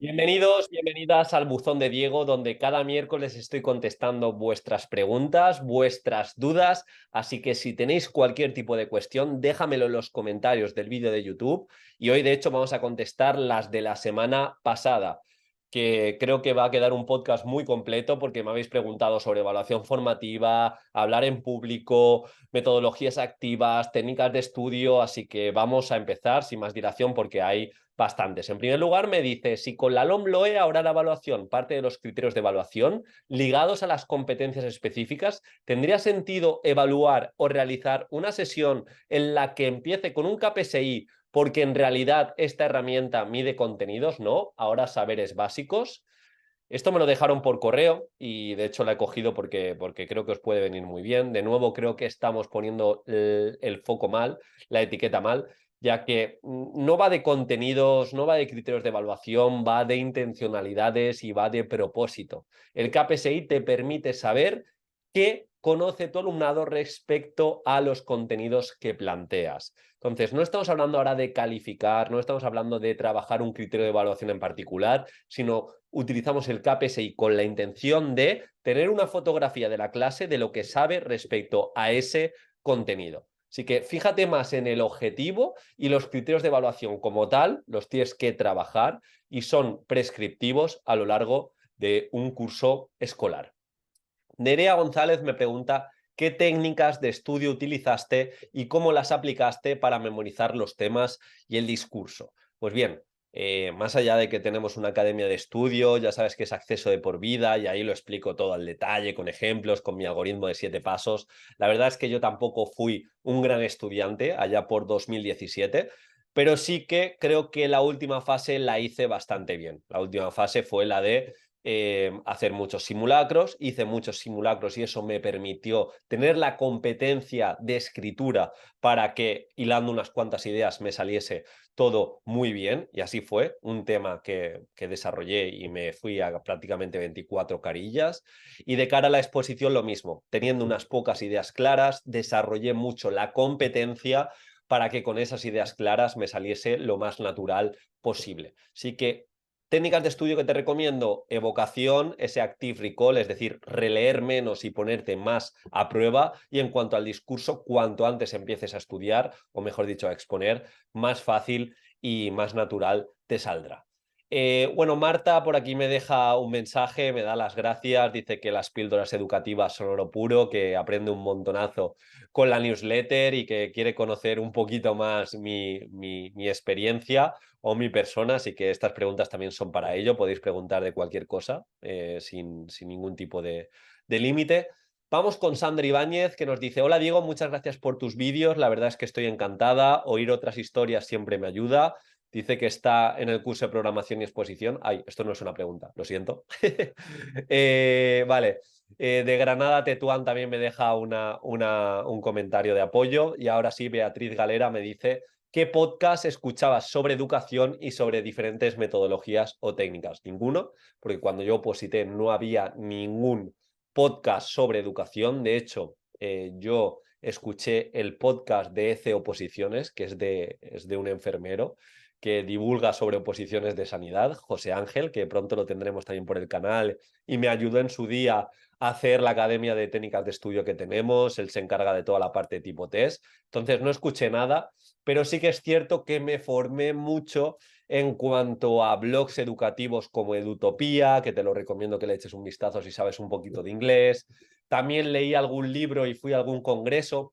Bienvenidos, bienvenidas al Buzón de Diego, donde cada miércoles estoy contestando vuestras preguntas, vuestras dudas, así que si tenéis cualquier tipo de cuestión, déjamelo en los comentarios del vídeo de YouTube y hoy de hecho vamos a contestar las de la semana pasada, que creo que va a quedar un podcast muy completo porque me habéis preguntado sobre evaluación formativa, hablar en público, metodologías activas, técnicas de estudio, así que vamos a empezar sin más dilación porque hay bastantes. En primer lugar, me dice si con la LOMLOE ahora la evaluación parte de los criterios de evaluación ligados a las competencias específicas, ¿tendría sentido evaluar o realizar una sesión en la que empiece con un KPSI porque en realidad esta herramienta mide contenidos, ¿no? Ahora saberes básicos. Esto me lo dejaron por correo y de hecho la he cogido porque creo que os puede venir muy bien. De nuevo, creo que estamos poniendo el foco mal, la etiqueta mal, ya que no va de contenidos, no va de criterios de evaluación, va de intencionalidades y va de propósito. El KPSI te permite saber qué conoce tu alumnado respecto a los contenidos que planteas. Entonces, no estamos hablando ahora de calificar, no estamos hablando de trabajar un criterio de evaluación en particular, sino utilizamos el KPSI con la intención de tener una fotografía de la clase de lo que sabe respecto a ese contenido. Así que fíjate más en el objetivo y los criterios de evaluación como tal, los tienes que trabajar y son prescriptivos a lo largo de un curso escolar. Nerea González me pregunta qué técnicas de estudio utilizaste y cómo las aplicaste para memorizar los temas y el discurso. Pues bien, más allá de que tenemos una academia de estudio, ya sabes que es acceso de por vida y ahí lo explico todo al detalle, con ejemplos, con mi algoritmo de 7 pasos. La verdad es que yo tampoco fui un gran estudiante allá por 2017, pero sí que creo que la última fase la hice bastante bien. La última fase fue la de hacer muchos simulacros, hice muchos simulacros y eso me permitió tener la competencia de escritura para que, hilando unas cuantas ideas, me saliese todo muy bien y así fue, un tema que desarrollé y me fui a prácticamente 24 carillas y de cara a la exposición lo mismo, teniendo unas pocas ideas claras, desarrollé mucho la competencia para que con esas ideas claras me saliese lo más natural posible. Así que técnicas de estudio que te recomiendo, evocación, ese active recall, es decir, releer menos y ponerte más a prueba. Y en cuanto al discurso, cuanto antes empieces a estudiar, o mejor dicho, a exponer, más fácil y más natural te saldrá. Bueno, Marta por aquí me deja un mensaje, me da las gracias, dice que las píldoras educativas son oro puro, que aprende un montonazo con la newsletter y que quiere conocer un poquito más mi experiencia o mi persona, así que estas preguntas también son para ello, podéis preguntar de cualquier cosa sin ningún tipo de límite. Vamos con Sandra Ibáñez que nos dice, hola Diego, muchas gracias por tus vídeos, la verdad es que estoy encantada, oír otras historias siempre me ayuda. Dice que está en el curso de programación y exposición. Ay, esto no es una pregunta, lo siento. Vale. De Granada, Tetuán también me deja un comentario de apoyo. Y ahora sí, Beatriz Galera me dice, ¿qué podcast escuchabas sobre educación y sobre diferentes metodologías o técnicas? Ninguno, porque cuando yo oposité no había ningún podcast sobre educación. De hecho, yo escuché el podcast de ECE Oposiciones, que es de un enfermero que divulga sobre oposiciones de sanidad, José Ángel, que pronto lo tendremos también por el canal, y me ayudó en su día a hacer la academia de técnicas de estudio que tenemos, él se encarga de toda la parte de tipo test, entonces no escuché nada, pero sí que es cierto que me formé mucho en cuanto a blogs educativos como Edutopía, que te lo recomiendo que le eches un vistazo si sabes un poquito de inglés, también leí algún libro y fui a algún congreso,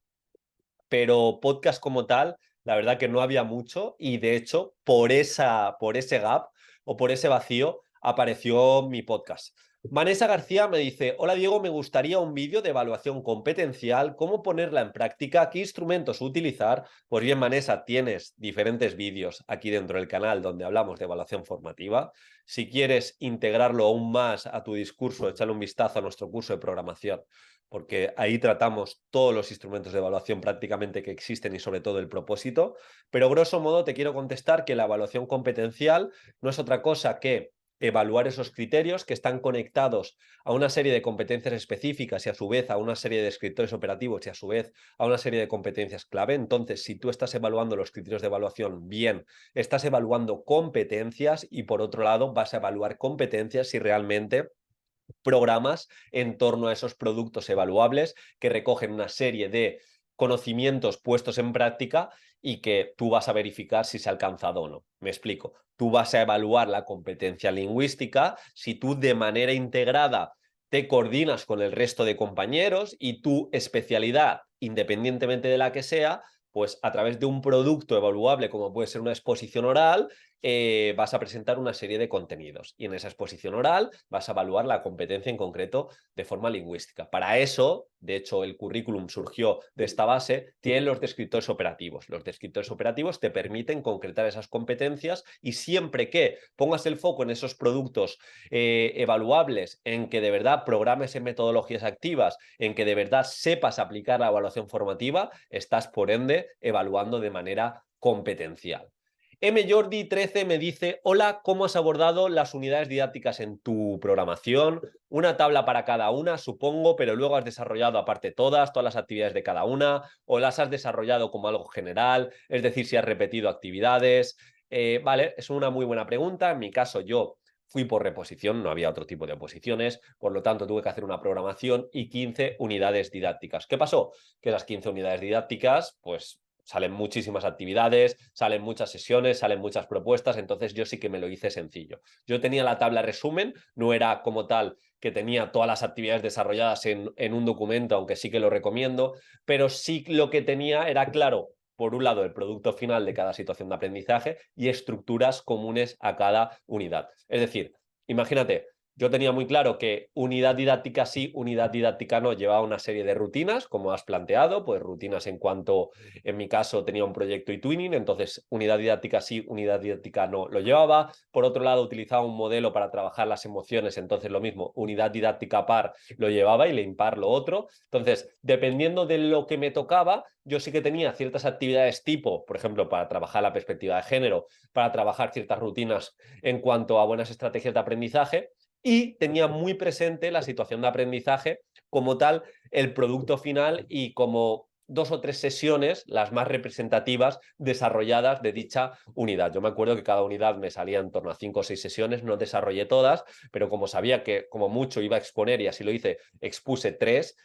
pero podcast como tal, la verdad que no había mucho y de hecho por ese gap o por ese vacío apareció mi podcast. Vanessa García me dice, hola Diego, me gustaría un vídeo de evaluación competencial, cómo ponerla en práctica, qué instrumentos utilizar. Pues bien, Vanessa, tienes diferentes vídeos aquí dentro del canal donde hablamos de evaluación formativa. Si quieres integrarlo aún más a tu discurso, échale un vistazo a nuestro curso de programación, porque ahí tratamos todos los instrumentos de evaluación prácticamente que existen y sobre todo el propósito, pero grosso modo te quiero contestar que la evaluación competencial no es otra cosa que evaluar esos criterios que están conectados a una serie de competencias específicas y a su vez a una serie de descriptores operativos y a su vez a una serie de competencias clave. Entonces, si tú estás evaluando los criterios de evaluación bien, estás evaluando competencias y por otro lado vas a evaluar competencias si realmente programas en torno a esos productos evaluables que recogen una serie de conocimientos puestos en práctica y que tú vas a verificar si se ha alcanzado o no. Me explico. Tú vas a evaluar la competencia lingüística si tú de manera integrada te coordinas con el resto de compañeros y tu especialidad, independientemente de la que sea, pues a través de un producto evaluable como puede ser una exposición oral, vas a presentar una serie de contenidos y en esa exposición oral vas a evaluar la competencia en concreto de forma lingüística. Para eso, de hecho, el currículum surgió de esta base, tienen los descriptores operativos. Los descriptores operativos te permiten concretar esas competencias y siempre que pongas el foco en esos productos evaluables, en que de verdad programes en metodologías activas, en que de verdad sepas aplicar la evaluación formativa, estás por ende evaluando de manera competencial. Jordi13 me dice: hola, ¿cómo has abordado las unidades didácticas en tu programación? Una tabla para cada una, supongo, pero luego has desarrollado aparte todas las actividades de cada una, o las has desarrollado como algo general, es decir, si has repetido actividades. Vale, es una muy buena pregunta. En mi caso, yo fui por reposición, no había otro tipo de oposiciones, por lo tanto tuve que hacer una programación y 15 unidades didácticas. ¿Qué pasó? Que las 15 unidades didácticas, pues salen muchísimas actividades, salen muchas sesiones, salen muchas propuestas, entonces yo sí que me lo hice sencillo. Yo tenía la tabla resumen, no era como tal que tenía todas las actividades desarrolladas en un documento, aunque sí que lo recomiendo, pero sí lo que tenía era claro, por un lado, el producto final de cada situación de aprendizaje y estructuras comunes a cada unidad. Es decir, imagínate, yo tenía muy claro que unidad didáctica sí, unidad didáctica no, llevaba una serie de rutinas, como has planteado, pues rutinas en cuanto, en mi caso, tenía un proyecto eTwinning, entonces unidad didáctica sí, unidad didáctica no lo llevaba. Por otro lado, utilizaba un modelo para trabajar las emociones, entonces lo mismo, unidad didáctica par lo llevaba y la impar lo otro. Entonces, dependiendo de lo que me tocaba, yo sí que tenía ciertas actividades tipo, por ejemplo, para trabajar la perspectiva de género, para trabajar ciertas rutinas en cuanto a buenas estrategias de aprendizaje, y tenía muy presente la situación de aprendizaje como tal, el producto final y como 2 o 3 sesiones, las más representativas, desarrolladas de dicha unidad. Yo me acuerdo que cada unidad me salía en torno a 5 o 6 sesiones, no desarrollé todas, pero como sabía que como mucho iba a exponer y así lo hice, expuse 3,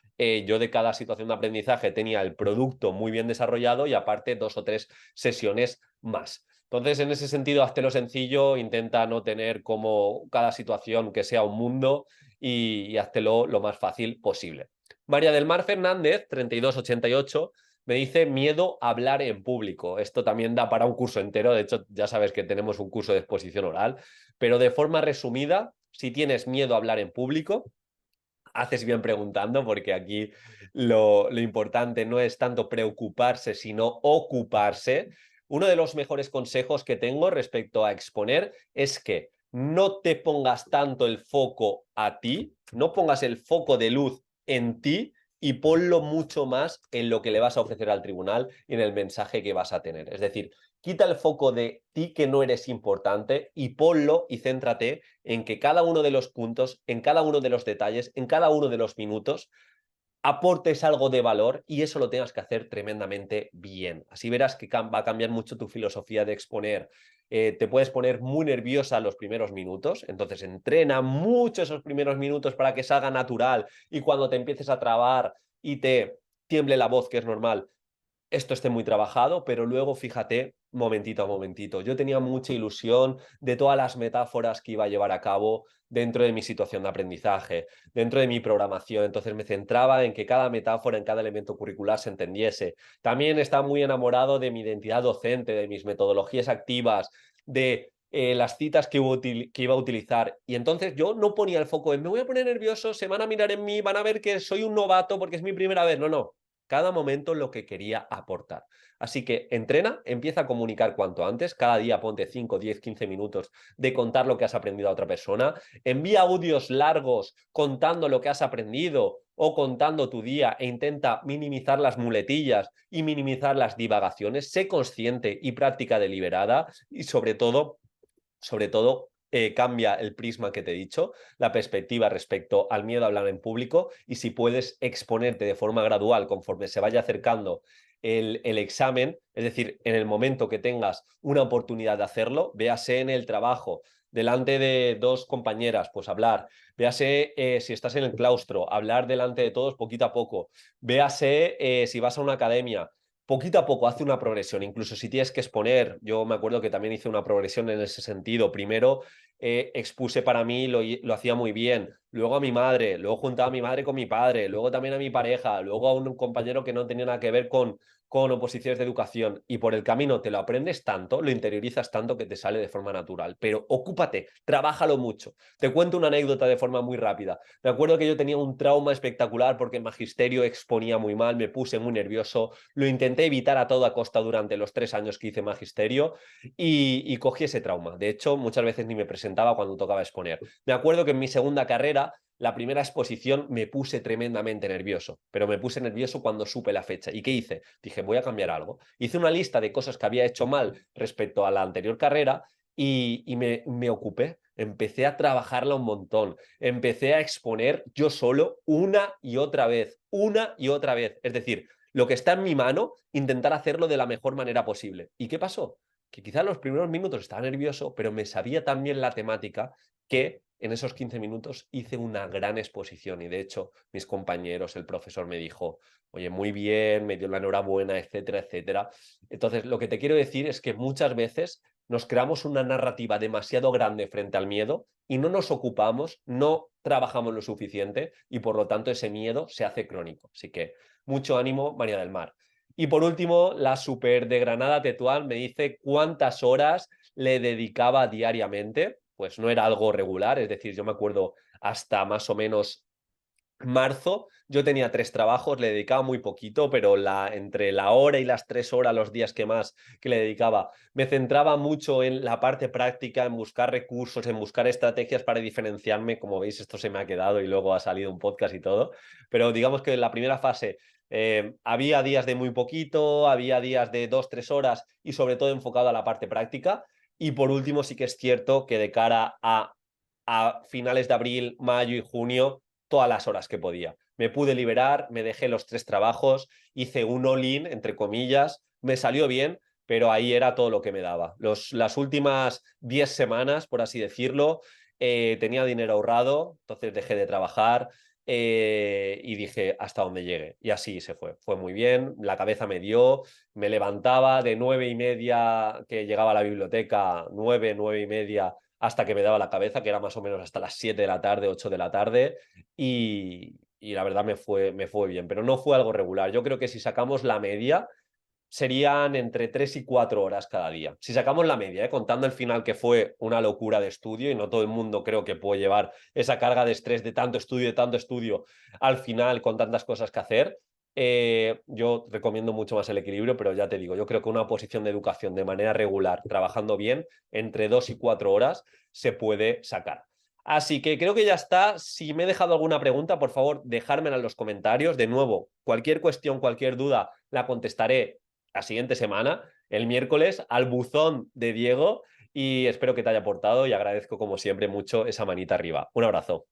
yo de cada situación de aprendizaje tenía el producto muy bien desarrollado y aparte 2 o 3 sesiones más. Entonces, en ese sentido, háztelo sencillo, intenta no tener como cada situación que sea un mundo y háztelo lo más fácil posible. María del Mar Fernández, 3288, me dice miedo a hablar en público. Esto también da para un curso entero, de hecho ya sabes que tenemos un curso de exposición oral, pero de forma resumida, si tienes miedo a hablar en público, haces bien preguntando porque aquí lo importante no es tanto preocuparse, sino ocuparse. Uno de los mejores consejos que tengo respecto a exponer es que no te pongas tanto el foco a ti, no pongas el foco de luz en ti y ponlo mucho más en lo que le vas a ofrecer al tribunal y en el mensaje que vas a tener. Es decir, quita el foco de ti que no eres importante y ponlo y céntrate en que cada uno de los puntos, en cada uno de los detalles, en cada uno de los minutos, aportes algo de valor y eso lo tengas que hacer tremendamente bien. Así verás que va a cambiar mucho tu filosofía de exponer. Te puedes poner muy nerviosa los primeros minutos, entonces entrena mucho esos primeros minutos para que salga natural y cuando te empieces a trabar y te tiemble la voz, que es normal, esto esté muy trabajado, pero luego fíjate, momentito a momentito. Yo tenía mucha ilusión de todas las metáforas que iba a llevar a cabo dentro de mi situación de aprendizaje, dentro de mi programación. Entonces me centraba en que cada metáfora, en cada elemento curricular se entendiese. También estaba muy enamorado de mi identidad docente, de mis metodologías activas, de las citas que iba a utilizar. Y entonces yo no ponía el foco en me voy a poner nervioso, se van a mirar en mí, van a ver que soy un novato porque es mi primera vez. No, no, cada momento lo que quería aportar. Así que entrena, empieza a comunicar cuanto antes, cada día ponte 5, 10, 15 minutos de contar lo que has aprendido a otra persona, envía audios largos contando lo que has aprendido o contando tu día e intenta minimizar las muletillas y minimizar las divagaciones, sé consciente y práctica deliberada y sobre todo cambia el prisma que te he dicho, la perspectiva respecto al miedo a hablar en público, y si puedes exponerte de forma gradual conforme se vaya acercando el examen, es decir, en el momento que tengas una oportunidad de hacerlo, véase en el trabajo, delante de dos compañeras, pues hablar, véase si estás en el claustro, hablar delante de todos poquito a poco, véase si vas a una academia, poquito a poco hace una progresión, incluso si tienes que exponer, yo me acuerdo que también hice una progresión en ese sentido, primero expuse para mí, lo hacía muy bien, luego a mi madre, luego juntaba a mi madre con mi padre, luego también a mi pareja, luego a un compañero que no tenía nada que ver con oposiciones de educación, y por el camino te lo aprendes tanto, lo interiorizas tanto que te sale de forma natural, pero ocúpate, trabájalo mucho. Te cuento una anécdota de forma muy rápida. Me acuerdo que yo tenía un trauma espectacular porque en magisterio exponía muy mal, me puse muy nervioso, lo intenté evitar a toda costa durante los 3 años que hice magisterio y cogí ese trauma. De hecho, muchas veces ni me presentaba cuando tocaba exponer. Me acuerdo que en mi segunda carrera, la primera exposición, me puse tremendamente nervioso, pero me puse nervioso cuando supe la fecha. ¿Y qué hice? Dije, voy a cambiar algo. Hice una lista de cosas que había hecho mal respecto a la anterior carrera y me ocupé. Empecé a trabajarla un montón. Empecé a exponer yo solo una y otra vez, una y otra vez. Es decir, lo que está en mi mano, intentar hacerlo de la mejor manera posible. ¿Y qué pasó? Que quizás los primeros minutos estaba nervioso, pero me sabía tan bien la temática que en esos 15 minutos hice una gran exposición y de hecho mis compañeros, el profesor me dijo, oye, muy bien, me dio la enhorabuena, etcétera, etcétera. Entonces, lo que te quiero decir es que muchas veces nos creamos una narrativa demasiado grande frente al miedo y no nos ocupamos, no trabajamos lo suficiente y por lo tanto ese miedo se hace crónico. Así que mucho ánimo, María del Mar. Y por último, la super de Granada Tetuán me dice cuántas horas le dedicaba diariamente. Pues no era algo regular, es decir, yo me acuerdo hasta más o menos marzo, yo tenía 3 trabajos, le dedicaba muy poquito, pero entre la hora y las 3 horas, los días que más que le dedicaba, me centraba mucho en la parte práctica, en buscar recursos, en buscar estrategias para diferenciarme. Como veis, esto se me ha quedado y luego ha salido un podcast y todo, pero digamos que en la primera fase había días de muy poquito, había días de 2, 3 horas y sobre todo enfocado a la parte práctica. Y por último, sí que es cierto que de cara a finales de abril, mayo y junio, todas las horas que podía. Me pude liberar, me dejé los 3 trabajos, hice un all-in, entre comillas, me salió bien, pero ahí era todo lo que me daba. Las últimas 10 semanas, por así decirlo, tenía dinero ahorrado, entonces dejé de trabajar y dije hasta donde llegue. Y así se fue. Fue muy bien, la cabeza me dio, me levantaba de 9:30 que llegaba a la biblioteca, 9, 9:30 hasta que me daba la cabeza, que era más o menos hasta las 7 de la tarde, 8 de la tarde, y la verdad me fue bien, pero no fue algo regular. Yo creo que si sacamos la media, serían entre 3 y 4 horas cada día. Si sacamos la media, contando el final, que fue una locura de estudio, y no todo el mundo creo que puede llevar esa carga de estrés de tanto estudio, al final con tantas cosas que hacer. Yo recomiendo mucho más el equilibrio, pero ya te digo, yo creo que una posición de educación de manera regular, trabajando bien, entre 2 y 4 horas, se puede sacar. Así que creo que ya está. Si me he dejado alguna pregunta, por favor, dejármela en los comentarios. De nuevo, cualquier cuestión, cualquier duda, la contestaré la siguiente semana, el miércoles, al buzón de Diego, y espero que te haya aportado y agradezco como siempre mucho esa manita arriba. Un abrazo.